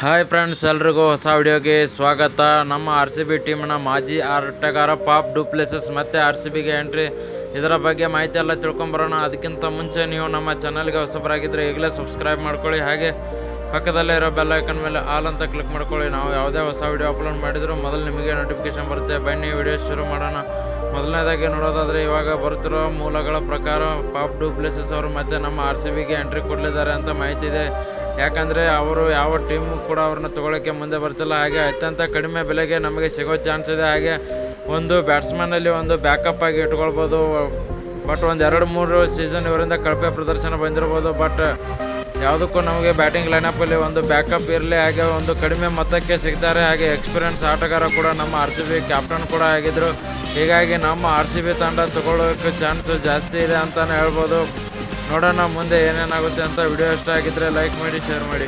Hi friends, ಎಲ್ರಿಗೂ ಹೊಸ ವಿಡಿಯೋಗೆ ಸ್ವಾಗತ. ನಮ್ಮ RCB ಟೀಮ್ನ ಮಾಜಿ ಆಟಗಾರ ಪಾಪ್ ಡು ಪ್ಲೆಸಿಸ್ ಮತ್ತೆ RCBಗೆ ಎಂಟ್ರಿ, ಇದರ ಬಗ್ಗೆ ಮಾಹಿತಿ ಎಲ್ಲ ತಿಳ್ಕೊಂಬರೋಣ. ಅದಕ್ಕಿಂತ ಮುಂಚೆ ನೀವು ನಮ್ಮ ಚಾನಲ್ಗೆ ಹೊಸಬರಾಗಿದ್ದರೆ ಈಗಲೇ ಸಬ್ಸ್ಕ್ರೈಬ್ ಮಾಡ್ಕೊಳ್ಳಿ, ಹಾಗೆ ಪಕ್ಕದಲ್ಲೇ ಇರೋ ಬೆಲ್ ಐಕನ್ ಮೇಲೆ ಆಲ್ ಅಂತ ಕ್ಲಿಕ್ ಮಾಡ್ಕೊಳ್ಳಿ. ನಾವು ಯಾವುದೇ ಹೊಸ ವಿಡಿಯೋ ಅಪ್ಲೋಡ್ ಮಾಡಿದರೂ ಮೊದಲು ನಿಮಗೆ ನೋಟಿಫಿಕೇಶನ್ ಬರುತ್ತೆ. ಬನ್ನಿ ವಿಡಿಯೋ ಶುರು ಮಾಡೋಣ. ಮೊದಲನೇದಾಗಿ ನೋಡೋದಾದರೆ, ಇವಾಗ ಬರುತ್ತಿರೋ ಮೂಲಗಳ ಪ್ರಕಾರ ಪಾಪ್ ಡು ಪ್ಲೆಸಿಸ್ ಅವರು ಮತ್ತೆ ನಮ್ಮ RCBಗೆ ಎಂಟ್ರಿ ಕೊಡಲಿದ್ದಾರೆ ಅಂತ ಮಾಹಿತಿ ಇದೆ. ಯಾಕಂದರೆ ಅವರು ಯಾವ ಟೀಮು ಕೂಡ ಅವ್ರನ್ನ ತೊಗೊಳ್ಳೋಕ್ಕೆ ಮುಂದೆ ಬರ್ತಿಲ್ಲ. ಹಾಗೆ ಅತ್ಯಂತ ಕಡಿಮೆ ಬೆಲೆಗೆ ನಮಗೆ ಸಿಗೋ ಚಾನ್ಸ್ ಇದೆ. ಹಾಗೆ ಒಂದು ಬ್ಯಾಟ್ಸ್ಮನ್ನಲ್ಲಿ ಒಂದು ಬ್ಯಾಕಪ್ ಆಗಿ ಇಟ್ಕೊಳ್ಬೋದು. ಬಟ್ ಒಂದು 2-3 ಸೀಸನ್ ಇವರಿಂದ ಕಳಪೆ ಪ್ರದರ್ಶನ ಬಂದಿರ್ಬೋದು. ಬಟ್ ಯಾವುದಕ್ಕೂ ನಮಗೆ ಬ್ಯಾಟಿಂಗ್ ಲೈನಪ್ಪಲ್ಲಿ ಒಂದು ಬ್ಯಾಕಪ್ ಇರಲಿ, ಹಾಗೆ ಒಂದು ಕಡಿಮೆ ಮೊತ್ತಕ್ಕೆ ಸಿಗ್ತಾರೆ. ಹಾಗೆ ಎಕ್ಸ್ಪೀರಿಯನ್ಸ್ ಆಟಗಾರ ಕೂಡ ನಮ್ಮ RCB ಕ್ಯಾಪ್ಟನ್ ಕೂಡ ಆಗಿದ್ದರು. ಹೀಗಾಗಿ ನಮ್ಮ RCB ತಂಡ ತಗೊಳ್ಳೋಕ್ಕೆ ಚಾನ್ಸ್ ಜಾಸ್ತಿ ಇದೆ ಅಂತಲೇ ಹೇಳ್ಬೋದು. ನೋಡೋಣ ಮುಂದೆ ಏನೇನಾಗುತ್ತೆ ಅಂತ. ವಿಡಿಯೋ ಇಷ್ಟ ಆಗಿದ್ದರೆ ಲೈಕ್ ಮಾಡಿ, ಶೇರ್ ಮಾಡಿ.